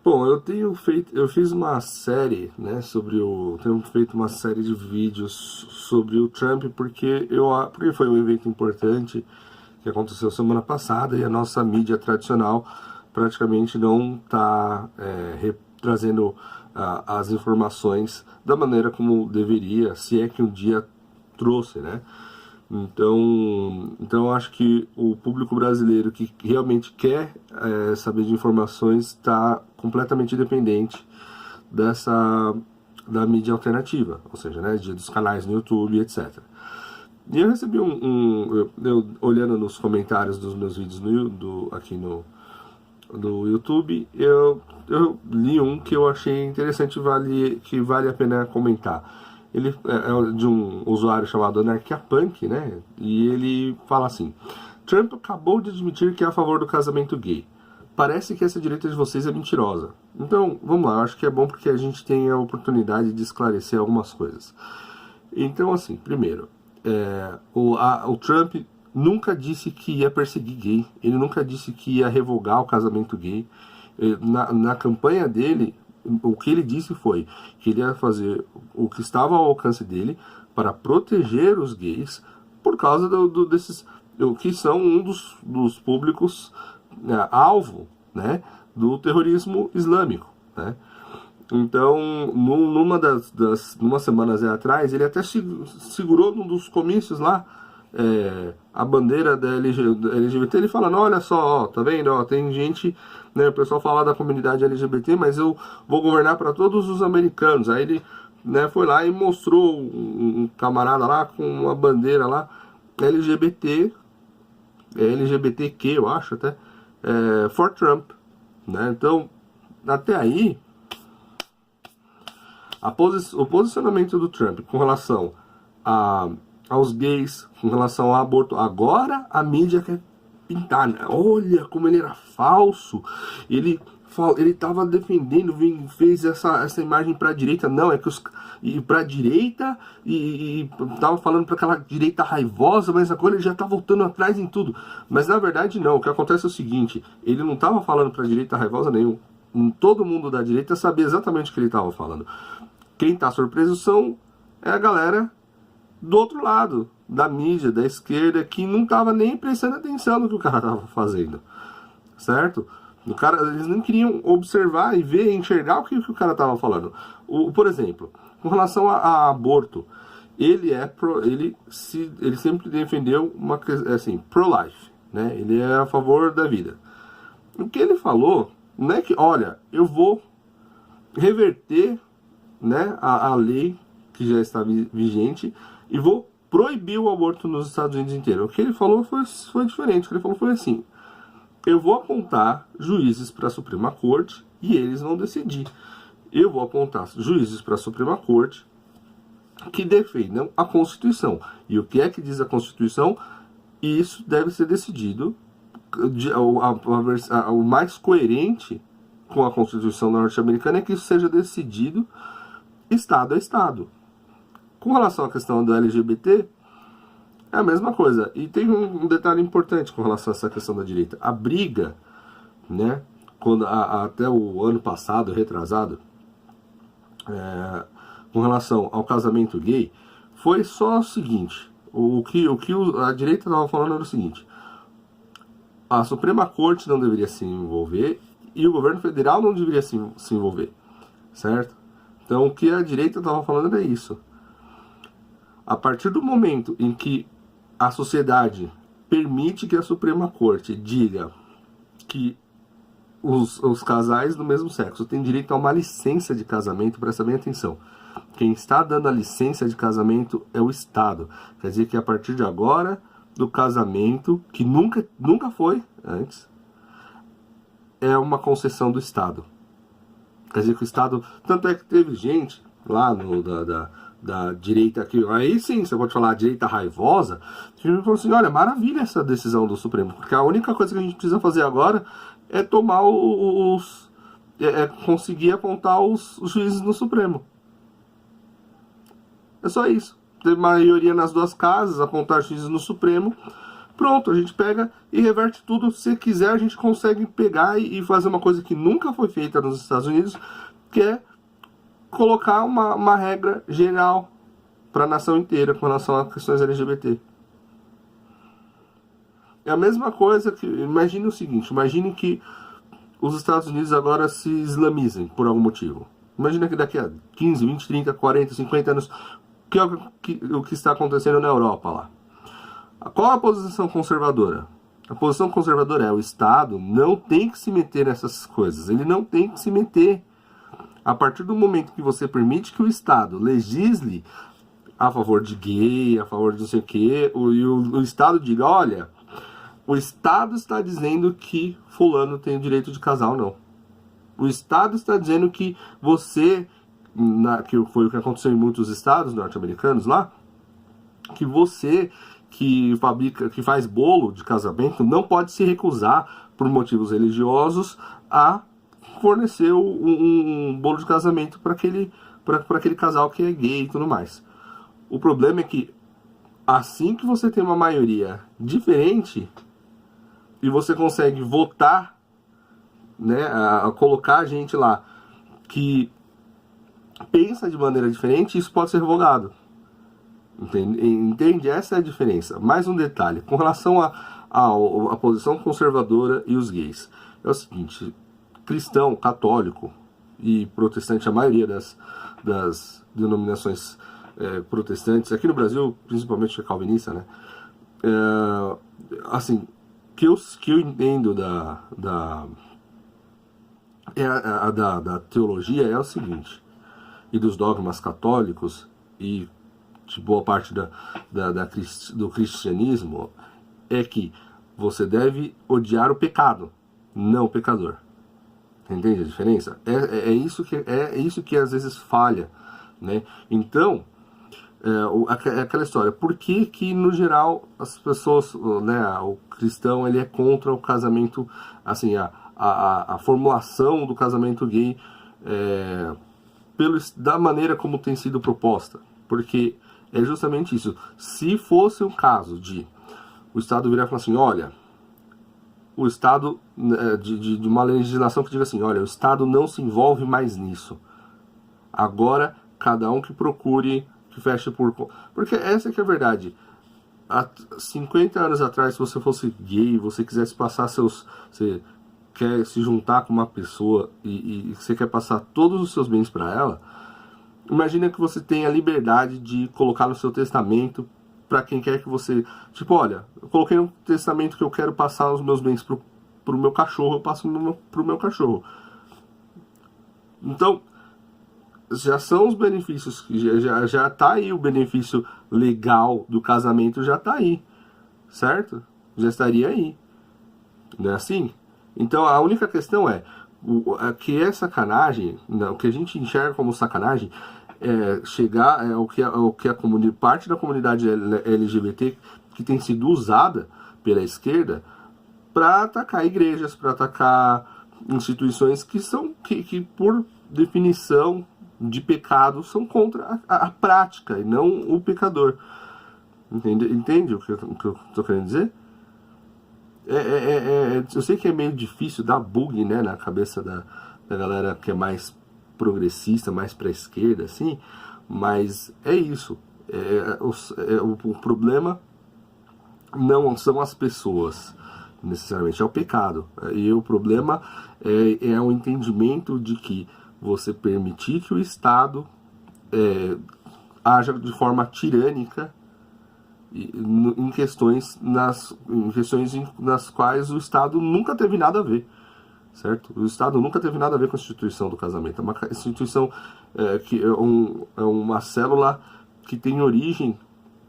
Bom, eu fiz uma série, né, tenho feito uma série de vídeos sobre o Trump porque foi um evento importante que aconteceu semana passada e a nossa mídia tradicional praticamente não está trazendo as informações da maneira como deveria, se é que um dia trouxe, né? Então eu acho que o público brasileiro que realmente quer saber de informações está completamente dependente da mídia alternativa, ou seja, né, dos canais no YouTube, etc. E eu recebi eu olhando nos comentários dos meus vídeos aqui no YouTube, eu li um que eu achei interessante, que vale a pena comentar. Ele é de um usuário chamado Anarquia Punk, né? E ele fala assim: Trump acabou de admitir que é a favor do casamento gay. Parece que essa direita de vocês é mentirosa. Então, vamos lá, eu acho que é bom porque a gente tem a oportunidade de esclarecer algumas coisas. Então, assim, primeiro, o Trump nunca disse que ia perseguir gay. Ele nunca disse que ia revogar o casamento gay. Na campanha dele, o que ele disse foi que ele ia fazer o que estava ao alcance dele para proteger os gays por causa desses que são um dos públicos alvo, né, do terrorismo islâmico, né? Então, umas semanas atrás, ele até segurou num dos comícios lá a bandeira da LGBT. Ele falando: olha só, ó, tá vendo? Ó, tem gente, né, o pessoal fala da comunidade LGBT, mas eu vou governar para todos os americanos. Aí ele, né, foi lá e mostrou um camarada lá com uma bandeira lá LGBTQ, eu acho até, for Trump, né? Então, até aí, o posicionamento do Trump com relação aos gays, com relação ao aborto, agora a mídia quer pintar, né? Olha como ele era falso, ele estava defendendo, fez essa imagem para a direita, não, é que para a direita, e estava falando para aquela direita raivosa, mas agora ele já está voltando atrás em tudo. Mas na verdade não, o que acontece é o seguinte: ele não estava falando para a direita raivosa nenhum, todo mundo da direita sabia exatamente o que ele estava falando. Quem está surpreso é a galera do outro lado, da mídia, da esquerda, que não estava nem prestando atenção no que o cara estava fazendo, certo? Eles não queriam observar e ver, enxergar o que o cara estava falando. Por exemplo, com relação a aborto, ele sempre defendeu pro-life, né? Ele é a favor da vida. O que ele falou não é que, olha, eu vou reverter, né, a lei que já está vigente e vou proibir o aborto nos Estados Unidos inteiro. O que ele falou foi diferente. O que ele falou foi assim: eu vou apontar juízes para a Suprema Corte e eles vão decidir. Eu vou apontar juízes para a Suprema Corte que defendam a Constituição. E o que é que diz a Constituição? Isso deve ser decidido o mais coerente com a Constituição norte-americana, é que isso seja decidido Estado a Estado. Com relação à questão do LGBT, é a mesma coisa. E tem um detalhe importante com relação a essa questão da direita. A briga, né, até o ano passado, retrasado, com relação ao casamento gay, foi só o seguinte: o que a direita estava falando era o seguinte: a Suprema Corte não deveria se envolver e o governo federal não deveria se envolver, certo? Então o que a direita estava falando era isso. A partir do momento em que a sociedade permite que a Suprema Corte diga que os casais do mesmo sexo têm direito a uma licença de casamento, presta bem atenção. Quem está dando a licença de casamento é o Estado. Quer dizer que a partir de agora, do casamento, que nunca foi antes, é uma concessão do Estado. Quer dizer que o Estado... Tanto é que teve gente lá da direita aqui, aí sim, você pode falar a direita raivosa, que falou assim: olha, maravilha essa decisão do Supremo, porque a única coisa que a gente precisa fazer agora é tomar conseguir apontar os juízes no Supremo. É só isso. Ter maioria nas duas casas, apontar juízes no Supremo, Pronto, a gente pega e reverte tudo. Se quiser, a gente consegue pegar e fazer uma coisa que nunca foi feita nos Estados Unidos, que é colocar uma regra geral para a nação inteira com relação a questões LGBT. É a mesma coisa que... Imagine o seguinte, imagine que os Estados Unidos agora se islamizem por algum motivo. Imagina que daqui a 15, 20, 30, 40, 50 anos, que é o que está acontecendo na Europa lá. Qual a posição conservadora? A posição conservadora é: o Estado não tem que se meter nessas coisas. Ele não tem que se meter. A partir do momento que você permite que o Estado legisle a favor de gay, a favor de não sei o quê, o Estado diga: olha, o Estado está dizendo que fulano tem o direito de casar ou não. O Estado está dizendo que você, que foi o que aconteceu em muitos estados norte-americanos lá, que você que fabrica, que faz bolo de casamento, não pode se recusar por motivos religiosos a fornecer um bolo de casamento para aquele casal que é gay e tudo mais. O problema é que assim que você tem uma maioria diferente e você consegue votar, né, a colocar gente lá que pensa de maneira diferente, isso pode ser revogado. Entende? Essa é a diferença. Mais um detalhe, com relação à posição conservadora e os gays. É o seguinte, cristão, católico e protestante, a maioria das denominações protestantes, aqui no Brasil, principalmente a calvinista, né? Assim, que eu entendo da teologia é o seguinte, e dos dogmas católicos e de boa parte do cristianismo, é que você deve odiar o pecado, não o pecador. Entende a diferença? É isso que às vezes falha, né? Então, aquela história, por que no geral as pessoas, né, o cristão, ele é contra o casamento, assim, a formulação do casamento gay da maneira como tem sido proposta? Porque é justamente isso. Se fosse o caso de o Estado virar e falar assim, olha, o Estado, de uma legislação que diga assim, olha, o Estado não se envolve mais nisso. Agora, cada um que procure, que feche por... Porque essa que é a verdade. Há 50 anos atrás, se você fosse gay, você quisesse passar você quer se juntar com uma pessoa e você quer passar todos os seus bens para ela, imagina que você tenha a liberdade de colocar no seu testamento para quem quer que você... Tipo, olha, eu coloquei no testamento que eu quero passar os meus bens pro meu cachorro, eu passo pro meu cachorro. Então, já são os benefícios, já tá aí o benefício legal do casamento, já tá aí, certo? Já estaria aí, não é assim? Então, a única questão é que é sacanagem, o que a gente enxerga como sacanagem, o que parte da comunidade LGBT que tem sido usada pela esquerda para atacar igrejas, para atacar instituições que por definição de pecado são contra a prática e não o pecador. Entende o que eu estou querendo dizer? Eu sei que é meio difícil dar bug, né, na cabeça da galera que é mais progressista, mais para a esquerda, assim, mas é isso. O problema não são as pessoas, necessariamente, é o pecado. E o problema é o entendimento de que você permitir que o Estado haja de forma tirânica em questões nas quais o Estado nunca teve nada a ver, certo? O Estado nunca teve nada a ver com a instituição do casamento. É uma instituição que é uma célula que tem origem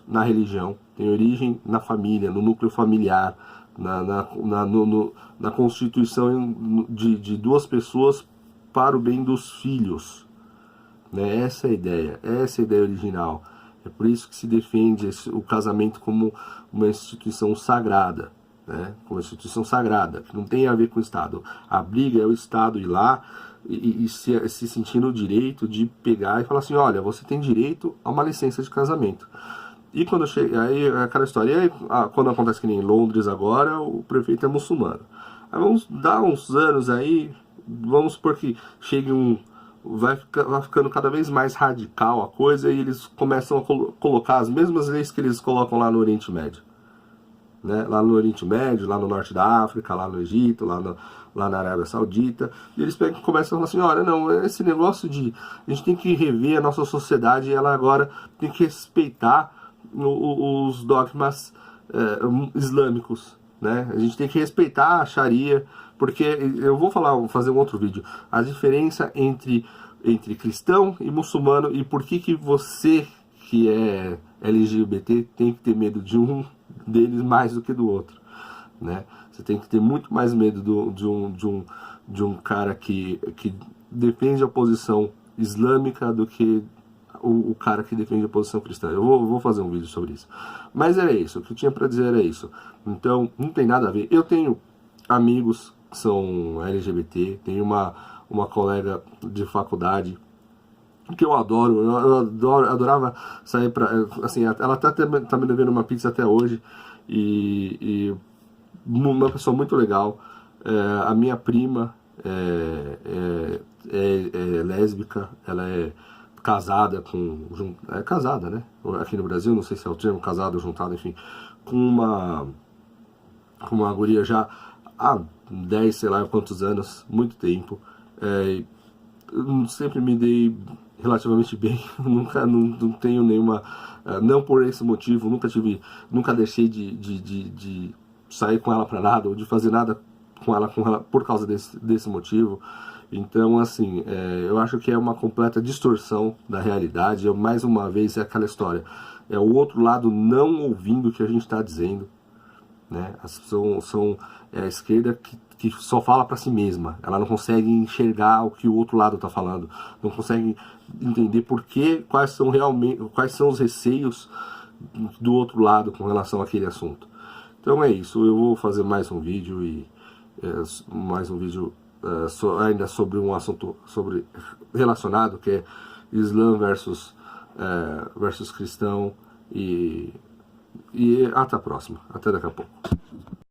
na religião, tem origem na família, no núcleo familiar, na constituição de duas pessoas para o bem dos filhos, né? Essa é a ideia original. É por isso que se defende o casamento como uma instituição sagrada, né? Como uma instituição sagrada, que não tem a ver com o Estado. A briga é o Estado ir lá e se sentir no direito de pegar e falar assim, olha, você tem direito a uma licença de casamento. E quando chega, aí aquela história, e aí, quando acontece que nem em Londres agora, o prefeito é muçulmano. Aí vamos dar uns anos aí, vamos supor que chegue vai ficando cada vez mais radical a coisa e eles começam a colocar as mesmas leis que eles colocam lá no Oriente Médio. Né? Lá no Oriente Médio, lá no Norte da África, lá no Egito, lá na Arábia Saudita, e eles começam a falar assim, olha, não, esse negócio de a gente tem que rever a nossa sociedade, ela agora tem que respeitar os dogmas islâmicos, né? A gente tem que respeitar a Sharia, porque eu vou fazer um outro vídeo, a diferença entre cristão e muçulmano e por que você que é LGBT tem que ter medo de um deles mais do que do outro, né? Você tem que ter muito mais medo de um cara que defende a posição islâmica do que o cara que defende a posição cristã. Eu vou fazer um vídeo sobre isso. Mas era isso, o que eu tinha para dizer era isso. Então, não tem nada a ver. Eu tenho amigos que são LGBT, tenho uma colega de faculdade que eu adoro, adorava sair pra, assim, ela tá me devendo uma pizza até hoje, e uma pessoa muito legal. A minha prima é lésbica, ela é casada é casada, né? Aqui no Brasil, não sei se é o termo, casado ou juntado, enfim, com uma guria já há 10, sei lá quantos anos, muito tempo. Eu sempre me dei relativamente bem, não tenho nenhuma, não por esse motivo, nunca deixei de sair com ela para nada, ou de fazer nada com ela por causa desse motivo. Então, assim, eu acho que é uma completa distorção da realidade. Mais uma vez, é aquela história, é o outro lado não ouvindo o que a gente está dizendo, né? São a esquerda que só fala para si mesma, ela não consegue enxergar o que o outro lado está falando, não consegue entender quais são os receios do outro lado com relação àquele assunto. Então é isso, eu vou fazer mais um vídeo ainda sobre um assunto relacionado, que é Islã versus cristão, e até a próxima, até daqui a pouco.